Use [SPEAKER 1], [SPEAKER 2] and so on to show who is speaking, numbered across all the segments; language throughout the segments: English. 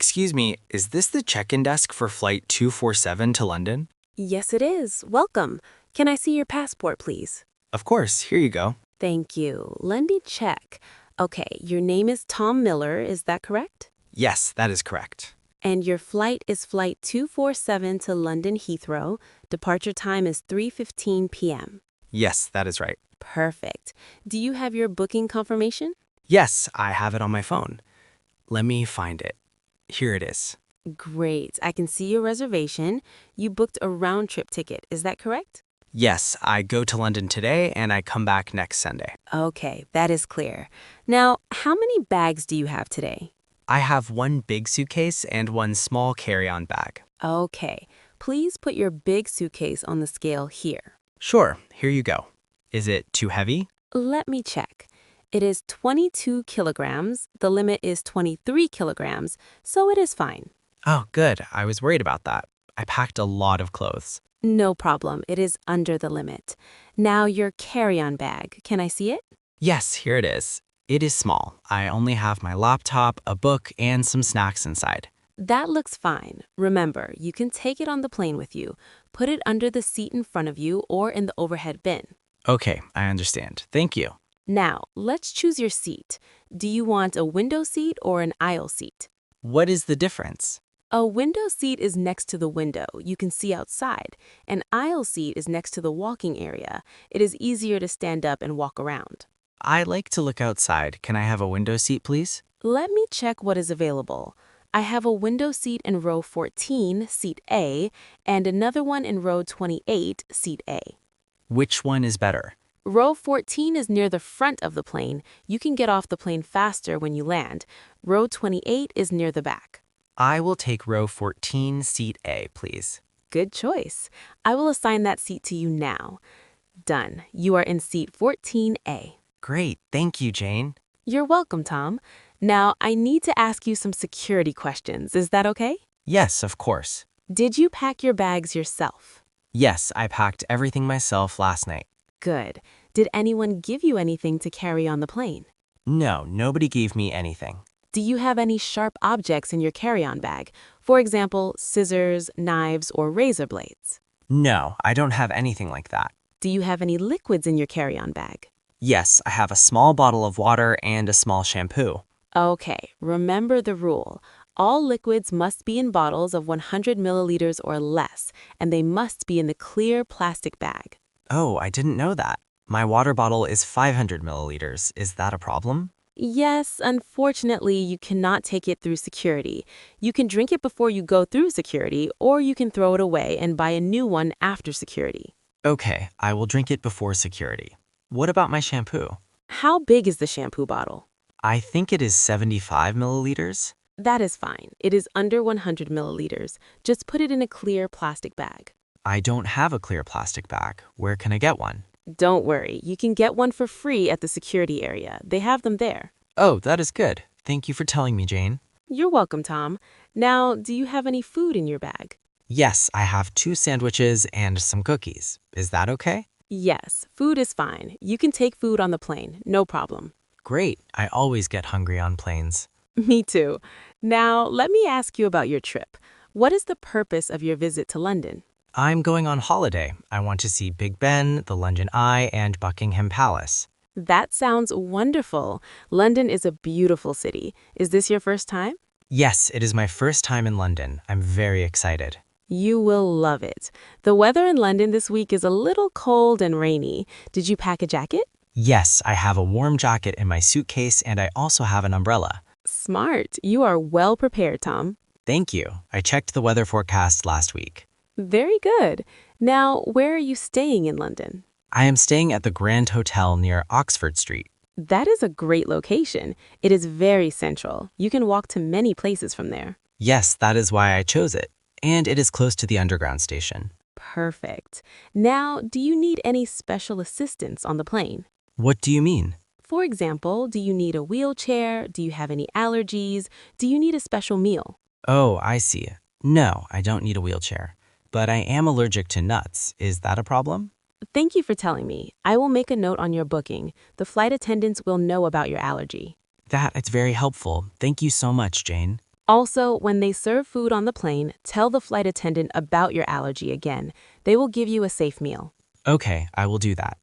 [SPEAKER 1] Excuse me, is this the check-in desk for Flight 247 to London?
[SPEAKER 2] Yes, it is. Welcome. Can I see your passport, please?
[SPEAKER 1] Of course, here you go.
[SPEAKER 2] Thank you. Let me check. Okay, your name is Tom Miller, is that correct?
[SPEAKER 1] Yes, that is correct.
[SPEAKER 2] And your flight is Flight 247 to London Heathrow. Departure time is 3:15 p.m.
[SPEAKER 1] Yes, that is right.
[SPEAKER 2] Perfect. Do you have your booking confirmation?
[SPEAKER 1] Yes, I have it on my phone. Let me find it. Here it is.
[SPEAKER 2] Great. I can see your reservation. You booked a round-trip ticket, is that correct?
[SPEAKER 1] Yes, I go to London today and I come back next Sunday.
[SPEAKER 2] Okay, that is clear. Now, how many bags do you have today?
[SPEAKER 1] I have one big suitcase and one small carry-on bag.
[SPEAKER 2] Okay, please put your big suitcase on the scale here.
[SPEAKER 1] Sure, here you go. Is it too heavy?
[SPEAKER 2] Let me check. It is 22 kilograms. The limit is 23 kilograms, so it is fine.
[SPEAKER 1] Oh, good. I was worried about that. I packed a lot of clothes.
[SPEAKER 2] No problem. It is under the limit. Now your carry-on bag. Can I see it?
[SPEAKER 1] Yes, here it is. It is small. I only have my laptop, a book, and some snacks inside.
[SPEAKER 2] That looks fine. Remember, you can take it on the plane with you. Put it under the seat in front of you or in the overhead bin.
[SPEAKER 1] Okay, I understand. Thank you.
[SPEAKER 2] Now, let's choose your seat. Do you want a window seat or an aisle seat?
[SPEAKER 1] What is the difference?
[SPEAKER 2] A window seat is next to the window. You can see outside. An aisle seat is next to the walking area. It is easier to stand up and walk around.
[SPEAKER 1] I like to look outside. Can I have a window seat, please?
[SPEAKER 2] Let me check what is available. I have a window seat in row 14, seat A, and another one in row 28, seat A.
[SPEAKER 1] Which one is better?
[SPEAKER 2] Row 14 is near the front of the plane. You can get off the plane faster when you land. Row 28 is near the back.
[SPEAKER 1] I will take row 14, seat A, please.
[SPEAKER 2] Good choice. I will assign that seat to you now. Done. You are in seat 14A.
[SPEAKER 1] Great. Thank you, Jane.
[SPEAKER 2] You're welcome, Tom. Now, I need to ask you some security questions. Is that okay?
[SPEAKER 1] Yes, of course.
[SPEAKER 2] Did you pack your bags yourself?
[SPEAKER 1] Yes, I packed everything myself last night.
[SPEAKER 2] Good. Did anyone give you anything to carry on the plane?
[SPEAKER 1] No, nobody gave me anything.
[SPEAKER 2] Do you have any sharp objects in your carry-on bag? For example, scissors, knives, or razor blades?
[SPEAKER 1] No, I don't have anything like that.
[SPEAKER 2] Do you have any liquids in your carry-on bag?
[SPEAKER 1] Yes, I have a small bottle of water and a small shampoo.
[SPEAKER 2] Okay, remember the rule. All liquids must be in bottles of 100 milliliters or less, and they must be in the clear plastic bag.
[SPEAKER 1] Oh, I didn't know that. My water bottle is 500 milliliters. Is that a problem?
[SPEAKER 2] Yes, unfortunately, you cannot take it through security. You can drink it before you go through security, or you can throw it away and buy a new one after security.
[SPEAKER 1] Okay, I will drink it before security. What about my shampoo?
[SPEAKER 2] How big is the shampoo bottle?
[SPEAKER 1] I think it is 75 milliliters.
[SPEAKER 2] That is fine. It is under 100 milliliters. Just put it in a clear plastic bag.
[SPEAKER 1] I don't have a clear plastic bag. Where can I get one?
[SPEAKER 2] Don't worry, you can get one for free at the security area. They have them there.
[SPEAKER 1] Oh, that is good. Thank you for telling me, Jane.
[SPEAKER 2] You're welcome, Tom. Now, do you have any food in your bag?
[SPEAKER 1] Yes, I have 2 sandwiches and some cookies. Is that okay?
[SPEAKER 2] Yes, food is fine. You can take food on the plane, no problem.
[SPEAKER 1] Great. I always get hungry on planes.
[SPEAKER 2] Me too. Now, let me ask you about your trip. What is the purpose of your visit to London?
[SPEAKER 1] I'm going on holiday. I want to see Big Ben, the London Eye, and Buckingham Palace.
[SPEAKER 2] That sounds wonderful. London is a beautiful city. Is this your first time?
[SPEAKER 1] Yes, it is my first time in London. I'm very excited.
[SPEAKER 2] You will love it. The weather in London this week is a little cold and rainy. Did you pack a jacket?
[SPEAKER 1] Yes, I have a warm jacket in my suitcase and I also have an umbrella.
[SPEAKER 2] Smart. You are well prepared, Tom.
[SPEAKER 1] Thank you. I checked the weather forecast last week.
[SPEAKER 2] Very good. Now, where are you staying in London?
[SPEAKER 1] I am staying at the Grand Hotel near Oxford Street.
[SPEAKER 2] That is a great location. It is very central. You can walk to many places from there.
[SPEAKER 1] Yes, that is why I chose it. And it is close to the underground station.
[SPEAKER 2] Perfect. Now, do you need any special assistance on the plane?
[SPEAKER 1] What do you mean?
[SPEAKER 2] For example, do you need a wheelchair? Do you have any allergies? Do you need a special meal?
[SPEAKER 1] Oh, I see. No, I don't need a wheelchair. But I am allergic to nuts. Is that a problem?
[SPEAKER 2] Thank you for telling me. I will make a note on your booking. The flight attendants will know about your allergy.
[SPEAKER 1] It's very helpful. Thank you so much, Jane.
[SPEAKER 2] Also, when they serve food on the plane, tell the flight attendant about your allergy again. They will give you a safe meal.
[SPEAKER 1] Okay, I will do that.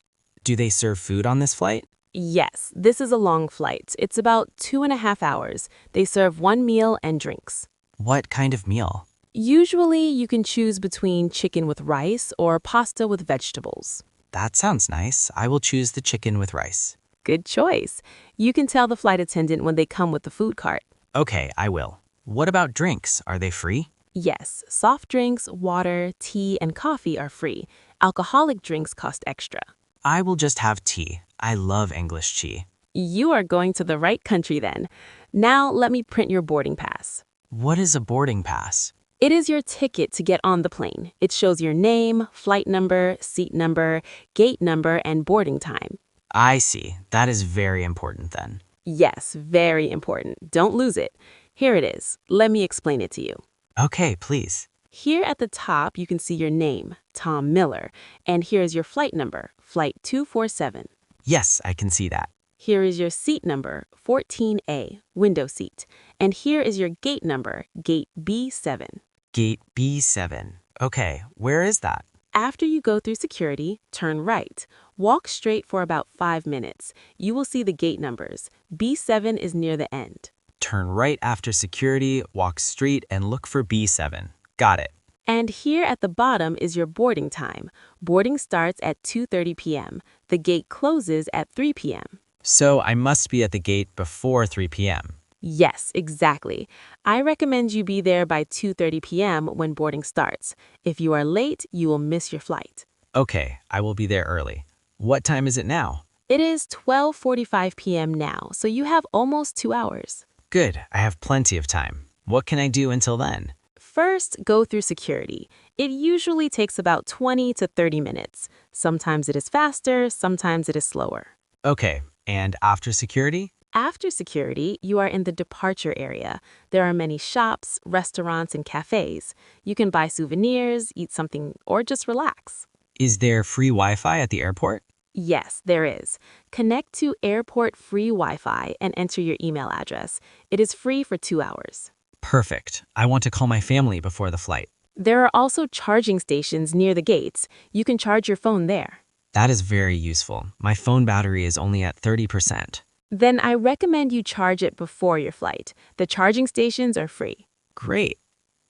[SPEAKER 1] Do they serve food on this flight?
[SPEAKER 2] Yes, this is a long flight. It's about 2.5 hours. They serve one meal and drinks.
[SPEAKER 1] What kind of meal?
[SPEAKER 2] Usually, you can choose between chicken with rice or pasta with vegetables.
[SPEAKER 1] That sounds nice. I will choose the chicken with rice.
[SPEAKER 2] Good choice. You can tell the flight attendant when they come with the food cart.
[SPEAKER 1] Okay, I will. What about drinks? Are they free?
[SPEAKER 2] Yes, soft drinks, water, tea, and coffee are free. Alcoholic drinks cost extra.
[SPEAKER 1] I will just have tea. I love English tea.
[SPEAKER 2] You are going to the right country then. Now let me print your boarding pass.
[SPEAKER 1] What is a boarding pass?
[SPEAKER 2] It is your ticket to get on the plane. It shows your name, flight number, seat number, gate number, and boarding time.
[SPEAKER 1] I see. That is very important then.
[SPEAKER 2] Yes, very important. Don't lose it. Here it is. Let me explain it to you.
[SPEAKER 1] Okay, please.
[SPEAKER 2] Here at the top, you can see your name, Tom Miller, and here is your flight number, Flight 247.
[SPEAKER 1] Yes, I can see that.
[SPEAKER 2] Here is your seat number, 14A, window seat, and here is your gate number, Gate B7.
[SPEAKER 1] Gate B7. Okay, where is that?
[SPEAKER 2] After you go through security, turn right. Walk straight for about 5 minutes. You will see the gate numbers. B7 is near the end.
[SPEAKER 1] Turn right after security, walk straight, and look for B7. Got it.
[SPEAKER 2] And here at the bottom is your boarding time. Boarding starts at 2:30 p.m. The gate closes at 3 p.m.
[SPEAKER 1] So I must be at the gate before 3 p.m.
[SPEAKER 2] Yes, exactly. I recommend you be there by 2:30 p.m. when boarding starts. If you are late, you will miss your flight.
[SPEAKER 1] Okay, I will be there early. What time is it now?
[SPEAKER 2] It is 12:45 p.m. now, so you have almost 2 hours.
[SPEAKER 1] Good, I have plenty of time. What can I do until then?
[SPEAKER 2] First, go through security. It usually takes about 20 to 30 minutes. Sometimes it is faster, sometimes it is slower.
[SPEAKER 1] Okay, and after security?
[SPEAKER 2] After security, you are in the departure area. There are many shops, restaurants, and cafes. You can buy souvenirs, eat something, or just relax.
[SPEAKER 1] Is there free Wi-Fi at the airport?
[SPEAKER 2] Yes, there is. Connect to airport free Wi-Fi and enter your email address. It is free for 2 hours.
[SPEAKER 1] Perfect. I want to call my family before the flight.
[SPEAKER 2] There are also charging stations near the gates. You can charge your phone there.
[SPEAKER 1] That is very useful. My phone battery is only at 30%.
[SPEAKER 2] Then I recommend you charge it before your flight. The charging stations are free.
[SPEAKER 1] Great.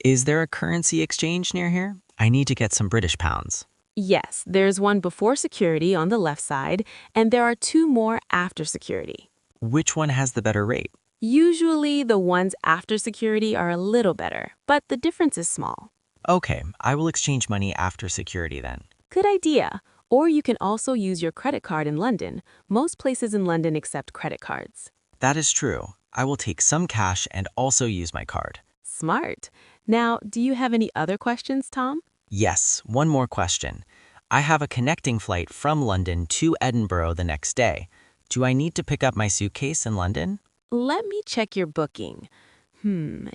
[SPEAKER 1] Is there a currency exchange near here? I need to get some British pounds.
[SPEAKER 2] Yes, there's one before security on the left side, and there are 2 more after security.
[SPEAKER 1] Which one has the better rate?
[SPEAKER 2] Usually, the ones after security are a little better, but the difference is small.
[SPEAKER 1] Okay, I will exchange money after security then.
[SPEAKER 2] Good idea. Or you can also use your credit card in London. Most places in London accept credit cards.
[SPEAKER 1] That is true. I will take some cash and also use my card.
[SPEAKER 2] Smart. Now, do you have any other questions, Tom?
[SPEAKER 1] Yes, one more question. I have a connecting flight from London to Edinburgh the next day. Do I need to pick up my suitcase in London?
[SPEAKER 2] Let me check your booking.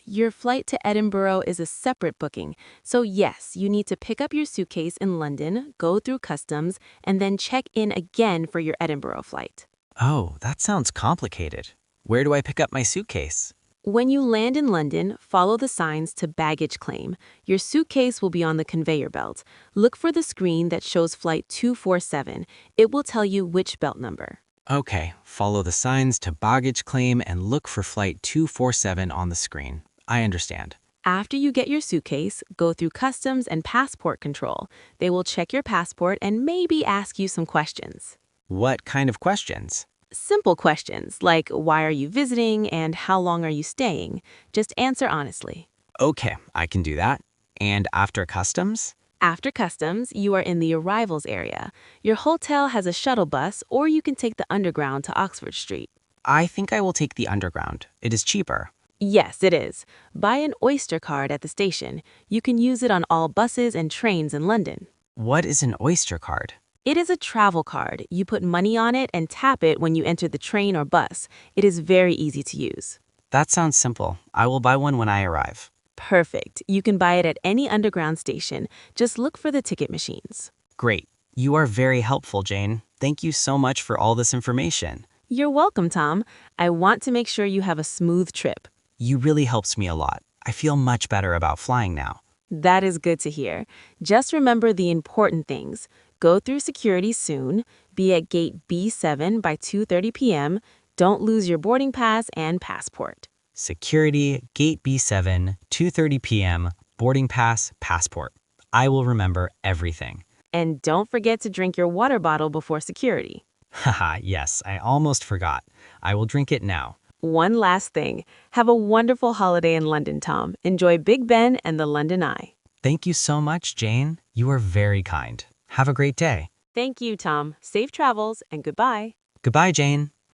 [SPEAKER 2] Your flight to Edinburgh is a separate booking. So yes, you need to pick up your suitcase in London, go through customs, and then check in again for your Edinburgh flight.
[SPEAKER 1] Oh, that sounds complicated. Where do I pick up my suitcase?
[SPEAKER 2] When you land in London, follow the signs to baggage claim. Your suitcase will be on the conveyor belt. Look for the screen that shows flight 247. It will tell you which belt number.
[SPEAKER 1] Okay, follow the signs to baggage claim and look for flight 247 on the screen. I understand.
[SPEAKER 2] After you get your suitcase, go through customs and passport control. They will check your passport and maybe ask you some questions.
[SPEAKER 1] What kind of questions?
[SPEAKER 2] Simple questions like why are you visiting and how long are you staying? Just answer honestly.
[SPEAKER 1] Okay, I can do that. And after customs?
[SPEAKER 2] After customs, you are in the arrivals area. Your hotel has a shuttle bus, or you can take the underground to Oxford Street.
[SPEAKER 1] I think I will take the underground. It is cheaper.
[SPEAKER 2] Yes, it is. Buy an Oyster card at the station. You can use it on all buses and trains in London.
[SPEAKER 1] What is an Oyster card?
[SPEAKER 2] It is a travel card. You put money on it and tap it when you enter the train or bus. It is very easy to use.
[SPEAKER 1] That sounds simple. I will buy one when I arrive.
[SPEAKER 2] Perfect. You can buy it at any underground station. Just look for the ticket machines.
[SPEAKER 1] Great. You are very helpful, Jane. Thank you so much for all this information.
[SPEAKER 2] You're welcome, Tom. I want to make sure you have a smooth trip.
[SPEAKER 1] You really helps me a lot. I feel much better about flying now.
[SPEAKER 2] That is good to hear. Just remember the important things. Go through security soon, be at gate B7 by 2:30 p.m., don't lose your boarding pass and passport.
[SPEAKER 1] Security, gate B7, 2:30 p.m., boarding pass, passport. I will remember everything.
[SPEAKER 2] And don't forget to drink your water bottle before security.
[SPEAKER 1] Haha, yes, I almost forgot. I will drink it now.
[SPEAKER 2] One last thing. Have a wonderful holiday in London, Tom. Enjoy Big Ben and the London Eye.
[SPEAKER 1] Thank you so much, Jane. You are very kind. Have a great day.
[SPEAKER 2] Thank you, Tom. Safe travels and goodbye.
[SPEAKER 1] Goodbye, Jane.